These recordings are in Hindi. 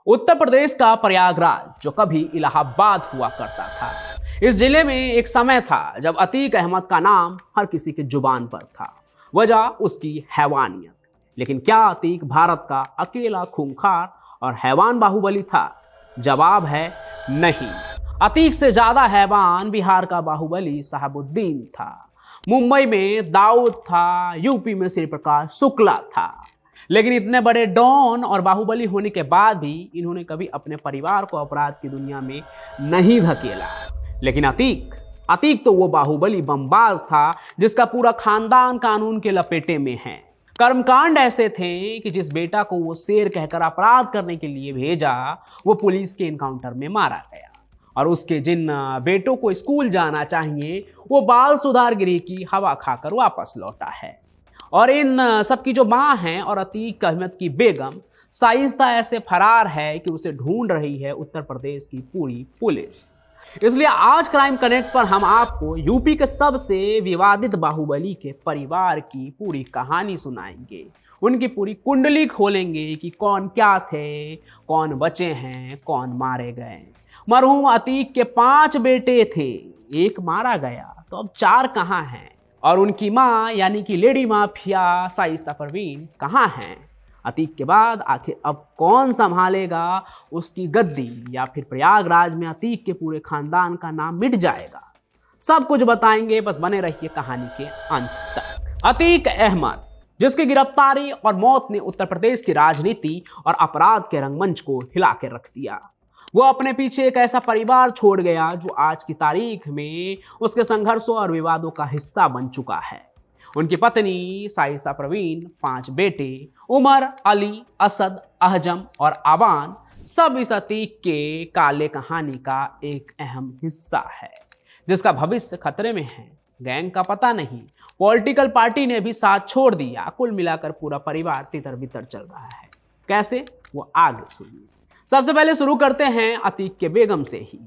उत्तर प्रदेश का प्रयागराज जो कभी इलाहाबाद हुआ करता था। इस जिले में एक समय था जब अतीक अहमद का नाम हर किसी की जुबान पर था। वजह उसकी हैवानियत। लेकिन क्या अतीक भारत का अकेला खूंखार और हैवान बाहुबली था? जवाब है नहीं। अतीक से ज्यादा हैवान बिहार का बाहुबली साहबुद्दीन था। मुंबई में दाऊद था, यूपी में श्री प्रकाश शुक्ला था। लेकिन इतने बड़े डॉन और बाहुबली होने के बाद भी इन्होंने कभी अपने परिवार को अपराध की दुनिया में नहीं धकेला। लेकिन अतीक तो वो बाहुबली बमबाज था जिसका पूरा खानदान कानून के लपेटे में है। कर्मकांड ऐसे थे कि जिस बेटा को वो शेर कहकर अपराध करने के लिए भेजा, वो पुलिस के इनकाउंटर में मारा गया। और उसके जिन बेटों को स्कूल जाना चाहिए, वो बाल सुधारगिरी की हवा खाकर वापस लौटा है। और इन सबकी जो माँ हैं और अतीक अहमद की बेगम शाइस्ता ऐसे फरार है कि उसे ढूंढ रही है उत्तर प्रदेश की पूरी पुलिस। इसलिए आज क्राइम कनेक्ट पर हम आपको यूपी के सबसे विवादित बाहुबली के परिवार की पूरी कहानी सुनाएंगे। उनकी पूरी कुंडली खोलेंगे कि कौन क्या थे, कौन बचे हैं, कौन मारे गए। मरहूम अतीक के 5 बेटे थे, एक मारा गया, तो अब 4 कहाँ हैं? और उनकी माँ यानी कि लेडी माफिया शाइस्ता परवीन कहाँ हैं? अतीक के बाद आखिर अब कौन संभालेगा उसकी गद्दी, या फिर प्रयागराज में अतीक के पूरे खानदान का नाम मिट जाएगा? सब कुछ बताएंगे, बस बने रहिए कहानी के अंत तक। अतीक अहमद, जिसकी गिरफ्तारी और मौत ने उत्तर प्रदेश की राजनीति और अपराध के रंगमंच को हिला के रख दिया। वो अपने पीछे एक ऐसा परिवार छोड़ गया जो आज की तारीख में उसके संघर्षों और विवादों का हिस्सा बन चुका है। उनकी पत्नी शाइस्ता परवीन, 5 बेटे उमर, अली, असद, अहजम और आवान, सब इस अतीक के काले कहानी का एक अहम हिस्सा है जिसका भविष्य खतरे में है। गैंग का पता नहीं, पॉलिटिकल पार्टी ने भी साथ छोड़ दिया। कुल मिलाकर पूरा परिवार तितर बितर चल रहा है। कैसे, वो आगे सुनिए। सबसे पहले शुरू करते हैं अतीक के बेगम से ही,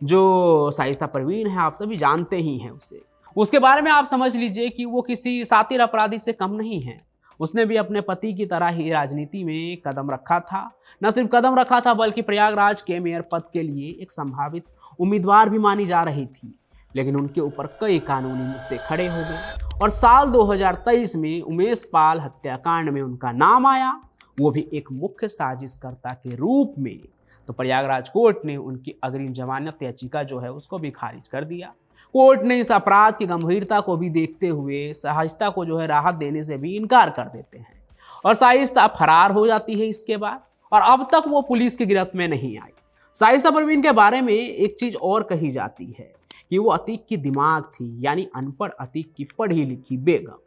जो शाइस्ता परवीन है। आप सभी जानते ही हैं उसे। उसके बारे में आप समझ लीजिए कि वो किसी सातिर अपराधी से कम नहीं है। उसने भी अपने पति की तरह ही राजनीति में कदम रखा था। न सिर्फ कदम रखा था, बल्कि प्रयागराज के मेयर पद के लिए एक संभावित उम्मीदवार भी मानी जा रही थी। लेकिन उनके ऊपर कई कानूनी मुद्दे खड़े हो गए और साल 2023 में उमेश पाल हत्याकांड में उनका नाम आया, वो भी एक मुख्य साजिशकर्ता के रूप में। तो प्रयागराज कोर्ट ने उनकी अग्रिम जमानत याचिका जो है उसको भी खारिज कर दिया। कोर्ट ने इस अपराध की गंभीरता को भी देखते हुए शाइस्ता को जो है राहत देने से भी इनकार कर देते हैं और शाइस्ता फरार हो जाती है इसके बाद। और अब तक वो पुलिस की गिरफ्त में नहीं आई। शाइस्ता परवीन के बारे में एक चीज और कही जाती है कि वो अतीक की दिमाग थी, यानी अनपढ़ अतीक की पढ़ी लिखी बेगम।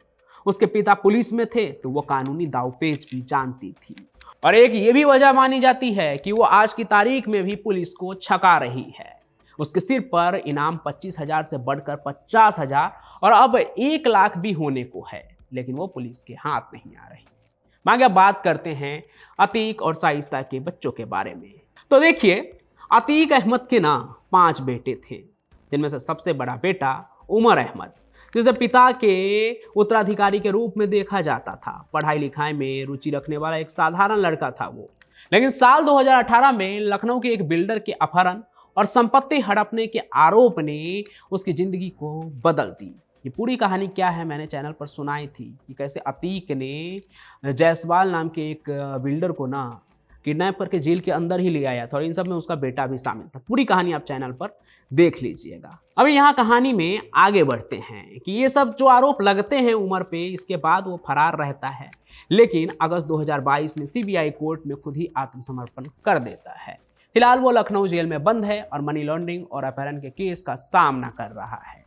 उसके पिता पुलिस में थे तो वो कानूनी दावपेच भी जानती थी। और एक ये भी वजह मानी जाती है कि वो आज की तारीख में भी पुलिस को छका रही है। उसके सिर पर इनाम 25,000 से बढ़कर 50,000 और अब 1 लाख भी होने को है, लेकिन वो पुलिस के हाथ नहीं आ रही। आगे बात करते हैं अतीक और शाइस्ता के बच्चों के बारे में। तो देखिए, अतीक अहमद के ना 5 बेटे थे, जिनमें से सबसे बड़ा बेटा उमर अहमद, जिसे पिता के उत्तराधिकारी के रूप में देखा जाता था। पढ़ाई लिखाई में रुचि रखने वाला एक साधारण लड़का था वो। लेकिन साल 2018 में लखनऊ के एक बिल्डर के अपहरण और संपत्ति हड़पने के आरोप ने उसकी जिंदगी को बदल दी। ये पूरी कहानी क्या है मैंने चैनल पर सुनाई थी कि कैसे अतीक ने जायसवाल नाम के एक बिल्डर को ना किडनैप करके जेल के अंदर ही ले आया था और इन सब में उसका बेटा भी शामिल था। पूरी कहानी आप चैनल पर देख लीजिएगा। अभी यहाँ कहानी में आगे बढ़ते हैं कि ये सब जो आरोप लगते हैं उमर पे, इसके बाद वो फरार रहता है। लेकिन अगस्त 2022 में सीबीआई कोर्ट में खुद ही आत्मसमर्पण कर देता है। फिलहाल वो लखनऊ जेल में बंद है और मनी लॉन्ड्रिंग और अपहरण के केस का सामना कर रहा है।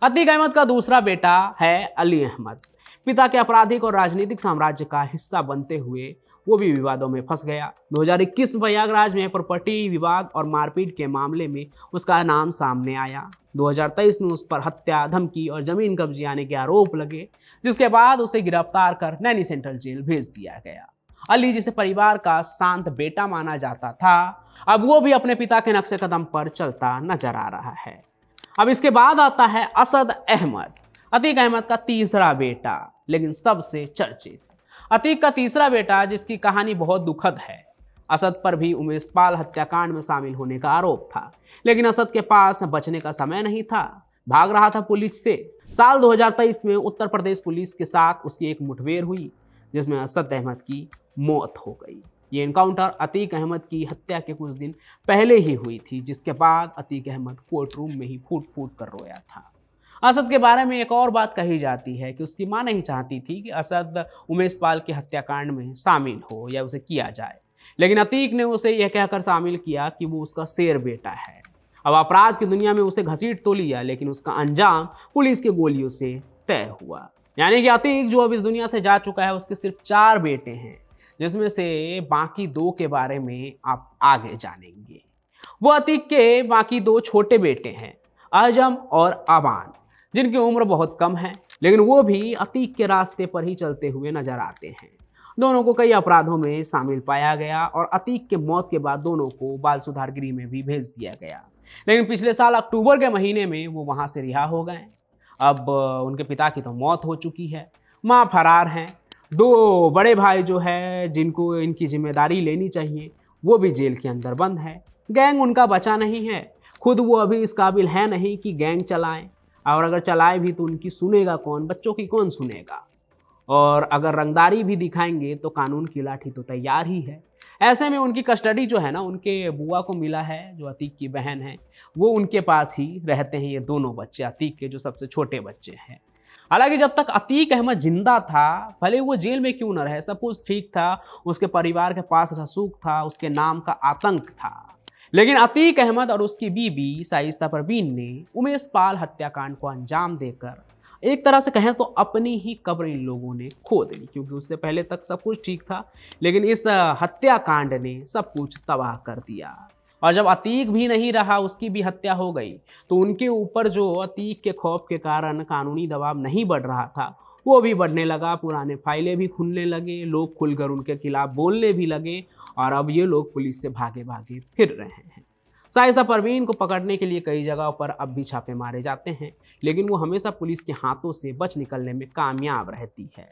अतीक अहमद का दूसरा बेटा है अली अहमद। पिता के आपराधिक और राजनीतिक साम्राज्य का हिस्सा बनते हुए वो भी विवादों में फंस गया। 2021 में प्रयागराज में प्रॉपर्टी विवाद और मारपीट के मामले में उसका नाम सामने आया। 2023 में उस पर हत्या, धमकी और जमीन कब्जियाने के आरोप लगे, जिसके बाद उसे गिरफ्तार कर नैनी सेंट्रल जेल भेज दिया गया। अली, जिसे परिवार का शांत बेटा माना जाता था, अब वो भी अपने पिता के नक्शे कदम पर चलता नजर आ रहा है। अब इसके बाद आता है असद अहमद, अतीक अहमद का तीसरा बेटा, लेकिन सबसे चर्चित। अतीक का तीसरा बेटा, जिसकी कहानी बहुत दुखद है। असद पर भी उमेश पाल हत्याकांड में शामिल होने का आरोप था, लेकिन असद के पास बचने का समय नहीं था, भाग रहा था पुलिस से। साल 2023 में उत्तर प्रदेश पुलिस के साथ उसकी एक मुठभेड़ हुई जिसमें असद अहमद की मौत हो गई। ये एनकाउंटर अतीक अहमद की हत्या के कुछ दिन पहले ही हुई थी, जिसके बाद अतीक अहमद कोर्ट रूम में ही फूट फूट कर रोया था। असद के बारे में एक और बात कही जाती है कि उसकी मां नहीं चाहती थी कि असद उमेश पाल के हत्याकांड में शामिल हो या उसे किया जाए, लेकिन अतीक ने उसे यह कहकर शामिल किया कि वो उसका शेर बेटा है। अब अपराध की दुनिया में उसे घसीट तो लिया, लेकिन उसका अंजाम पुलिस की गोलियों से तय हुआ। यानी कि अतीक जो अब इस दुनिया से जा चुका है, उसके सिर्फ 4 बेटे हैं, जिसमें से बाकी 2 के बारे में आप आगे जानेंगे। वो अतीक के बाकी 2 छोटे बेटे हैं, आजम और आबान, जिनकी उम्र बहुत कम है, लेकिन वो भी अतीक के रास्ते पर ही चलते हुए नजर आते हैं। दोनों को कई अपराधों में शामिल पाया गया और अतीक के मौत के बाद दोनों को बाल सुधार गृह में भी भेज दिया गया, लेकिन पिछले साल अक्टूबर के महीने में वो वहां से रिहा हो गए। अब उनके पिता की तो मौत हो चुकी है, माँ फरार हैं, 2 बड़े भाई जो है जिनको इनकी जिम्मेदारी लेनी चाहिए वो भी जेल के अंदर बंद है। गैंग उनका बचा नहीं है, खुद वो अभी इस काबिल है नहीं कि गैंग चलाएं, और अगर चलाए भी तो उनकी सुनेगा कौन, बच्चों की कौन सुनेगा। और अगर रंगदारी भी दिखाएंगे तो कानून की लाठी तो तैयार ही है। ऐसे में उनकी कस्टडी जो है ना, उनके बुआ को मिला है, जो अतीक की बहन है, वो उनके पास ही रहते हैं ये दोनों बच्चे, अतीक के जो सबसे छोटे बच्चे हैं। हालांकि जब तक अतीक अहमद जिंदा था, भले वो जेल में क्यों न रहे, सब कुछ ठीक था, उसके परिवार के पास रसूख था, उसके नाम का आतंक था, लेकिन अतीक अहमद और उसकी बीबी शाइस्ता परवीन ने उमेश पाल हत्याकांड को अंजाम देकर एक तरह से कहें तो अपनी ही कब्र इन लोगों ने खोद ली, क्योंकि उससे पहले तक सब कुछ ठीक था, लेकिन इस हत्याकांड ने सब कुछ तबाह कर दिया। और जब अतीक भी नहीं रहा, उसकी भी हत्या हो गई, तो उनके ऊपर जो अतीक के खौफ के कारण कानूनी दबाव नहीं बढ़ रहा था वो भी बढ़ने लगा। पुराने फाइलें भी खुलने लगे, लोग खुलकर उनके खिलाफ बोलने भी लगे, और अब ये लोग पुलिस से भागे भागे फिर रहे हैं। शाइस्ता परवीन को पकड़ने के लिए कई जगहों पर अब भी छापे मारे जाते हैं, लेकिन वो हमेशा पुलिस के हाथों से बच निकलने में कामयाब रहती है।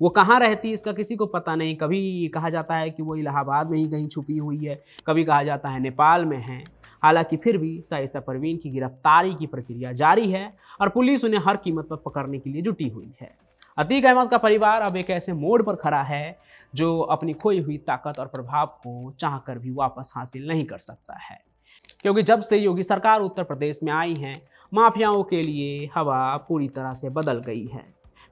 वो कहाँ रहती है इसका किसी को पता नहीं। कभी कहा जाता है कि वो इलाहाबाद में ही कहीं छुपी हुई है, कभी कहा जाता है नेपाल में है। हालांकि फिर भी शाइस्ता परवीन की गिरफ्तारी की प्रक्रिया जारी है और पुलिस उन्हें हर कीमत पर पकड़ने के लिए जुटी हुई है। अतीक अहमद का परिवार अब एक ऐसे मोड़ पर खड़ा है जो अपनी खोई हुई ताकत और प्रभाव को चाहकर भी वापस हासिल नहीं कर सकता है, क्योंकि जब से योगी सरकार उत्तर प्रदेश में आई है, माफियाओं के लिए हवा पूरी तरह से बदल गई है।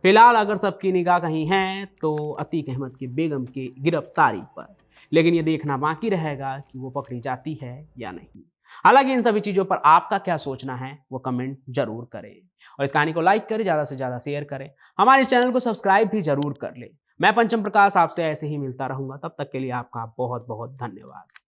फिलहाल अगर सबकी निगाह कहीं है तो अतीक अहमद की बेगम की गिरफ्तारी पर, लेकिन ये देखना बाकी रहेगा कि वो पकड़ी जाती है या नहीं। हालांकि इन सभी चीज़ों पर आपका क्या सोचना है वो कमेंट जरूर करें, और इस कहानी को लाइक करें, ज़्यादा से ज़्यादा शेयर करें, हमारे चैनल को सब्सक्राइब भी जरूर कर लें। मैं पंचम प्रकाश आपसे ऐसे ही मिलता रहूँगा, तब तक के लिए आपका बहुत बहुत धन्यवाद।